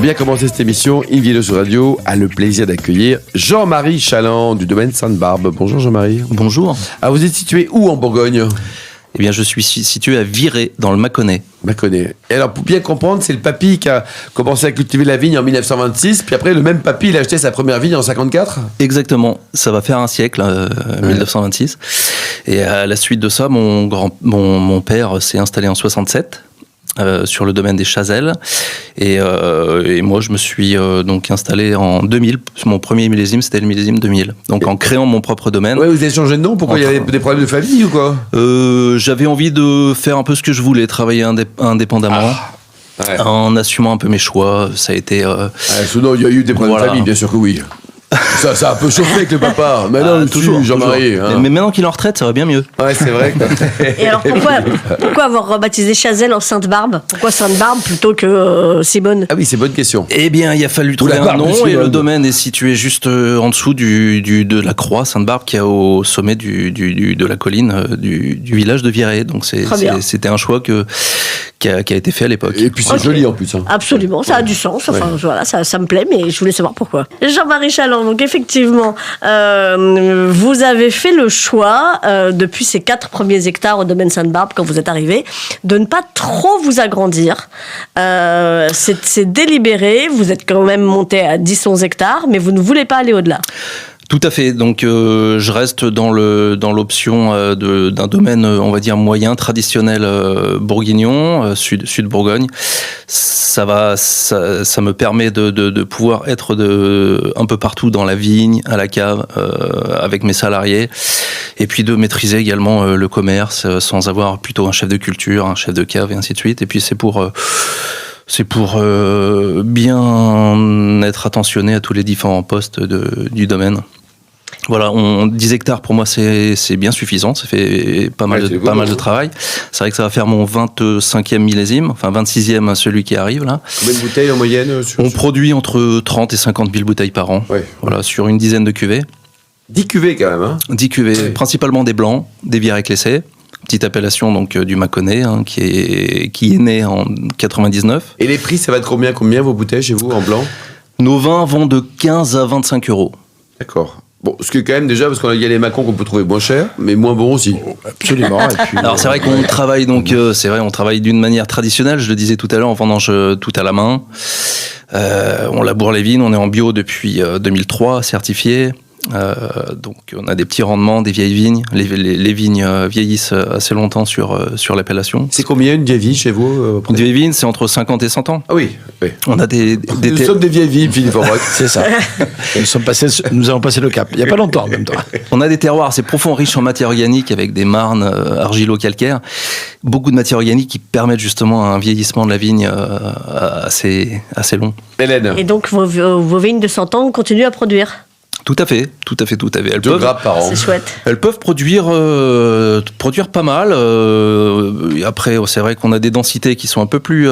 Pour bien commencer cette émission, Yves Villeux Radio a le plaisir d'accueillir Jean-Marie Chaland du domaine Sainte-Barbe. Bonjour Jean-Marie. Bonjour. Ah, vous êtes situé où en Bourgogne ? Eh bien, je suis situé à Viré, dans le Mâconnais. Mâconnais. Et alors, pour bien comprendre, c'est le papy qui a commencé à cultiver la vigne en 1926, puis après, le même papy, il a acheté sa première vigne en 54 ? Exactement. Ça va faire un siècle, 1926. Et à la suite de ça, mon père s'est installé en 67. Sur le domaine des Chazelles et moi je me suis donc installé en 2000. Mon premier millésime c'était le millésime 2000, donc en créant mon propre domaine. Ouais, vous avez changé de nom, pourquoi il y avait des problèmes de famille ou quoi ? J'avais envie de faire un peu ce que je voulais, travailler indépendamment. Ouais. En assumant un peu mes choix. Ça a été sinon il y a eu des problèmes de famille, bien sûr que oui. Ça a un peu chauffé avec le papa. Maintenant, toujours, Jean-Marie. Hein. Mais maintenant qu'il est en retraite, ça va bien mieux. Ouais, c'est vrai. Et alors, pourquoi avoir rebaptisé Chazelles en Sainte-Barbe ? Pourquoi Sainte-Barbe plutôt que Simone ? Ah oui, c'est bonne question. Eh bien, il a fallu trouver un nom et le domaine est situé juste en dessous de la croix Sainte-Barbe qui est au sommet de la colline du village de Viré. Donc, c'était un choix qui a été fait à l'époque. Et puis, c'est joli en plus. Hein. Absolument, ça a du sens. Enfin, voilà, ça me plaît, mais je voulais savoir pourquoi. Jean-Marie Chaland, donc effectivement, vous avez fait le choix, depuis ces 4 premiers hectares au domaine Sainte-Barbe, quand vous êtes arrivé, de ne pas trop vous agrandir. C'est délibéré, vous êtes quand même monté à 10-11 hectares, mais vous ne voulez pas aller au-delà. Tout à fait. Donc, je reste dans l'option d'un domaine, on va dire moyen, traditionnel bourguignon, sud Bourgogne. Ça me permet de pouvoir être un peu partout dans la vigne, à la cave, avec mes salariés, et puis de maîtriser également le commerce sans avoir plutôt un chef de culture, un chef de cave et ainsi de suite. Et puis c'est pour bien être attentionné à tous les différents postes du domaine. Voilà, 10 hectares pour moi c'est bien suffisant, ça fait pas mal de travail. C'est vrai que ça va faire mon 25e millésime, enfin 26e celui qui arrive là. Combien de bouteilles en moyenne On produit entre 30 et 50 000 bouteilles par an, voilà, sur une dizaine de cuvées. 10 cuvées quand même, hein. 10 cuvées, principalement des blancs, des Viré-Clessés. Petite appellation donc du Mâconnais, hein, qui est né en 99. Et les prix, ça va de combien vos bouteilles chez vous en blanc ? Nos vins vont de 15 à 25 euros. D'accord. Bon, ce qui est quand même déjà, parce qu'il y a les Macons qu'on peut trouver moins cher, mais moins bon aussi. Absolument. Et puis, alors c'est vrai qu'on travaille on travaille d'une manière traditionnelle. Je le disais tout à l'heure, on vendange tout à la main. On laboure les vignes, on est en bio depuis 2003, certifié. Donc on a des petits rendements, des vieilles vignes. Les vignes vieillissent assez longtemps sur l'appellation. C'est combien une vieille vigne chez vous Une vieille vigne, c'est entre 50 et 100 ans. Ah oui. On a nous sommes des vieilles vignes, Philippe Aubrac. C'est ça. Nous avons passé le cap. Il n'y a pas longtemps en même temps. On a des terroirs assez profonds, riches en matière organique, avec des marnes argilo-calcaires. Beaucoup de matière organique qui permettent justement un vieillissement de la vigne assez long. Hélène. Et donc vos vignes de 100 ans continuent à produire ? Tout à fait. Elles peuvent, grappes par an. C'est chouette. Elles peuvent produire pas mal. Après, c'est vrai qu'on a des densités qui sont un peu plus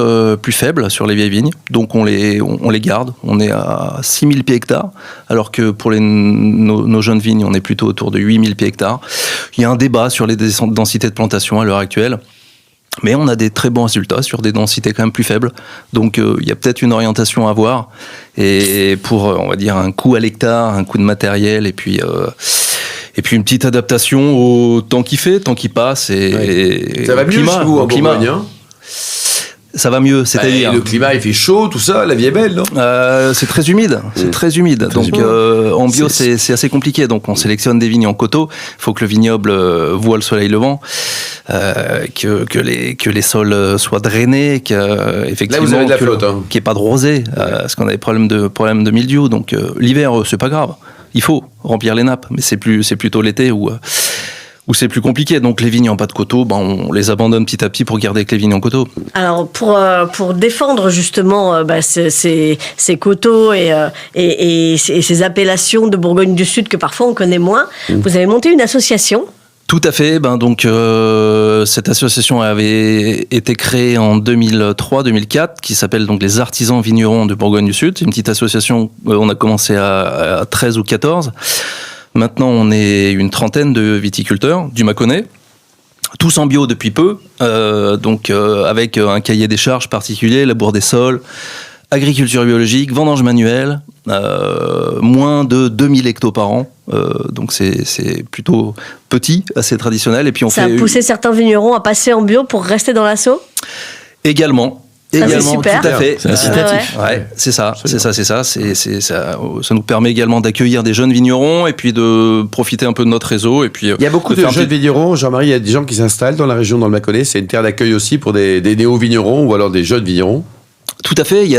faibles sur les vieilles vignes, donc on les garde. On est à 6000 pieds hectares, alors que pour nos jeunes vignes, on est plutôt autour de 8000 pieds hectares. Il y a un débat sur les densités de plantation à l'heure actuelle. Mais on a des très bons résultats sur des densités quand même plus faibles. Donc il y a peut-être une orientation à avoir. Et pour, on va dire, un coût à l'hectare, un coût de matériel, et puis une petite adaptation au temps qui passe. Et ça va mieux chez vous en Bourgogne, hein ? Ça va mieux, c'est-à-dire... le climat, il fait chaud, tout ça, la vie est belle, non ? C'est très humide, Donc, en bio, c'est assez compliqué. Donc, on sélectionne des vignes en coteaux. Il faut que le vignoble voie le soleil levant, que les sols soient drainés, qu'effectivement... Là, vous avez de la flotte, hein. Qu'il n'y ait pas de rosée, parce qu'on a des problèmes de mildiou. Donc, l'hiver, c'est pas grave. Il faut remplir les nappes, mais c'est plutôt l'été où c'est plus compliqué. Donc les vignes en pas de coteaux, on les abandonne petit à petit pour garder que les vignes en coteaux. Alors pour défendre justement ces coteaux et ces appellations de Bourgogne du Sud que parfois on connaît moins, vous avez monté une association. Tout à fait. Cette association avait été créée en 2003-2004, qui s'appelle donc les Artisans Vignerons de Bourgogne du Sud. C'est une petite association. On a commencé à 13 ou 14. Maintenant, on est une trentaine de viticulteurs du Mâconnais, tous en bio depuis peu, avec un cahier des charges particulier, labour des sols, agriculture biologique, vendange manuelle, moins de 2000 hectos par an. Donc c'est plutôt petit, assez traditionnel. Et puis Ça a poussé certains vignerons à passer en bio pour rester dans l'assaut ? Également, c'est super. tout à fait. C'est incitatif. Ouais, c'est ça. Ça nous permet également d'accueillir des jeunes vignerons et puis de profiter un peu de notre réseau. Et puis, Il y a beaucoup de jeunes vignerons. Jean-Marie, il y a des gens qui s'installent dans la région, dans le Mâconnais. C'est une terre d'accueil aussi pour des néo-vignerons ou alors des jeunes vignerons. Tout à fait, il y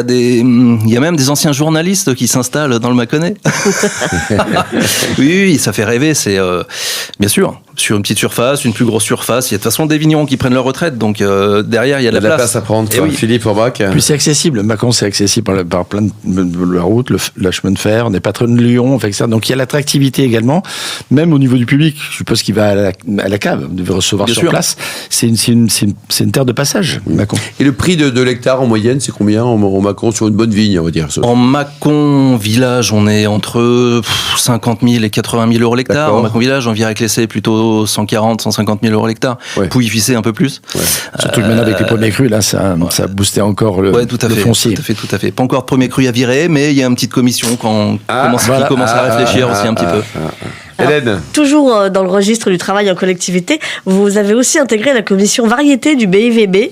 a même des anciens journalistes qui s'installent dans le Mâconnais. Oui, ça fait rêver, c'est bien sûr, sur une petite surface, une plus grosse surface, il y a de toute façon des vignerons qui prennent leur retraite, donc derrière il y a de la place à prendre. Oui. Philippe Forbach. Puis c'est accessible, Mâcon c'est accessible par plein de la route, le chemin de fer, on est pas très de Lyon, fait que ça. Donc il y a l'attractivité également, même au niveau du public, je suppose qu'il va à la cave, on devait recevoir Bien sur sûr. place, c'est une terre de passage, Mâcon. Et le prix de l'hectare en moyenne, c'est combien en Mâcon sur une bonne vigne, on va dire? En Mâcon village, on est entre 50 000 et 80 000 euros l'hectare. D'accord. En Mâcon village, en Vire-Clessé, plutôt 140, 150 000 euros l'hectare. Ouais. Pouilly-Ficé, un peu plus. Ouais. Surtout que maintenant avec les premiers crus, là ça a boosté encore le, Ouais, tout à le fait, foncier. tout à fait. Pas encore de premier cru à virer, mais il y a une petite commission quand qui commence à réfléchir aussi un petit peu. Hélène. Toujours dans le registre du travail en collectivité, vous avez aussi intégré la commission variété du BIVB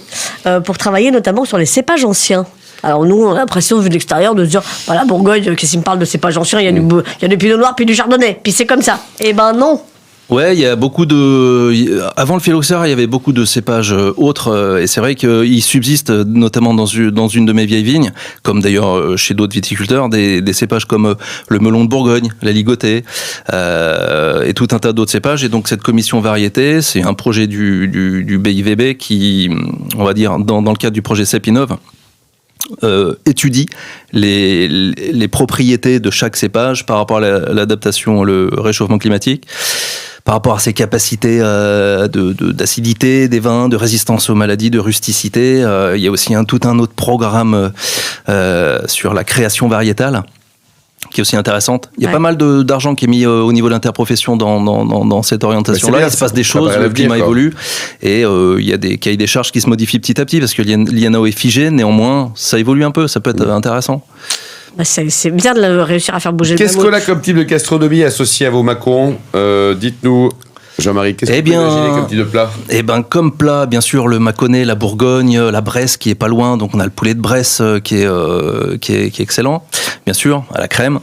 pour travailler notamment sur les cépages anciens. Alors nous, on a l'impression, vu de l'extérieur, de se dire, voilà, Bourgogne, qu'est-ce qu'il me parle de cépages anciens, il y a du pinot noir puis du chardonnay, puis c'est comme ça. Eh ben non. Ouais, il y a beaucoup de. Avant le phylloxéra, il y avait beaucoup de cépages autres, et c'est vrai qu'il subsiste, notamment dans une de mes vieilles vignes, comme d'ailleurs chez d'autres viticulteurs, des cépages comme le melon de Bourgogne, la ligotée, et tout un tas d'autres cépages. Et donc cette commission variété, c'est un projet du BIVB qui, on va dire, dans le cadre du projet CEP Innov, étudie les propriétés de chaque cépage par rapport à l'adaptation, le réchauffement climatique, par rapport à ses capacités d'acidité des vins, de résistance aux maladies, de rusticité. Il y a aussi tout un autre programme sur la création variétale, qui est aussi intéressante. Il y a pas mal d'argent qui est mis au niveau de l'interprofession dans cette orientation-là. Il se passe des choses, le climat évolue, et il y a des cahiers des charges qui se modifient petit à petit, parce que l'INAO est figé, néanmoins, ça évolue un peu, ça peut être intéressant. Bah c'est bien de réussir à faire bouger le Qu'est-ce qu'on a comme type de gastronomie associé à vos Mâcons? Dites-nous, Jean-Marie, qu'est-ce que vous imaginez comme type de plat? Eh ben, comme plat, bien sûr, le Mâconnais, la Bourgogne, la Bresse qui est pas loin, donc on a le poulet de Bresse qui est excellent, bien sûr, à la crème.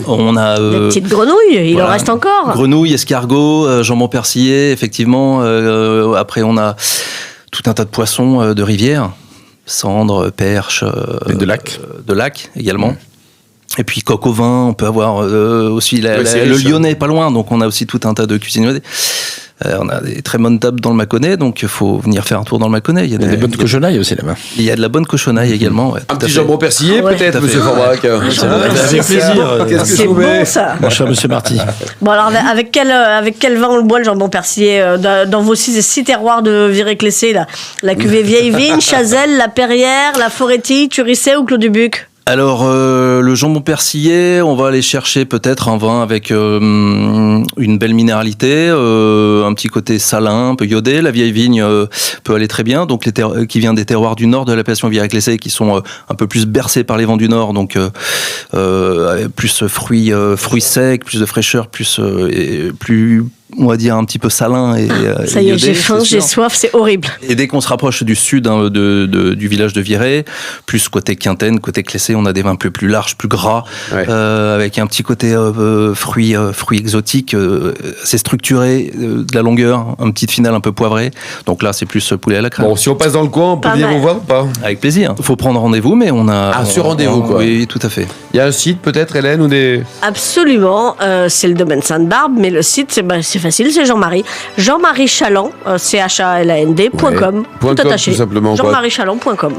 On a des petites grenouilles, il en reste encore. Grenouilles, escargots, jambon persillé, effectivement. Après, on a tout un tas de poissons de rivière, cendres, perches, de lac. De lac également. Et puis coq au vin, on peut avoir aussi c'est le riche, lyonnais pas loin, donc on a aussi tout un tas de cuisines. On a des très bonnes tables dans le Mâconnais, donc il faut venir faire un tour dans le Mâconnais. Il y a des bonnes cochonailles aussi là-bas. Il y a de la bonne cochonaille également. Ouais, un petit jambon persillé, peut-être, monsieur Forbach. Avec plaisir. Qu'est-ce que je C'est vous mets bon ça. Mon cher monsieur Marty. Bon alors avec quel vin on le boit le jambon persillé dans vos six terroirs de Viré-Clessé là, la cuvée Vieille Vigne, Chazelle, la Perrière, la Foretti, Turisset ou Clos du Buc? Alors, le jambon persillé, on va aller chercher peut-être un vin avec une belle minéralité, un petit côté salin, un peu iodé. La vieille vigne peut aller très bien, donc qui vient des terroirs du nord de l'appellation Vire-Clessé, qui sont un peu plus bercés par les vents du nord, donc plus fruits secs, plus de fraîcheur, plus on va dire un petit peu salin et ça y est, j'ai faim, j'ai soif, c'est horrible. Et dès qu'on se rapproche du sud du village de Viré, plus côté Quintaine, côté Clessé, on a des vins plus larges, plus gras, avec un petit côté fruits exotiques, c'est structuré, de la longueur, une petite finale un peu poivrée. Donc là, c'est plus poulet à la crème. Bon, si on passe dans le coin, on peut venir vous voir ou pas? Avec plaisir. Il faut prendre rendez-vous, mais on a... Ah, sur rendez-vous, quoi. Oui, tout à fait. Il y a un site, peut-être, Hélène, ou des... Absolument, c'est le domaine Sainte-Barbe, mais le site, c'est facile, c'est Jean-Marie. Jean-Marie Chaland, CHALAND.com, tout attaché. tout simplement. Jean-mariechaland.com.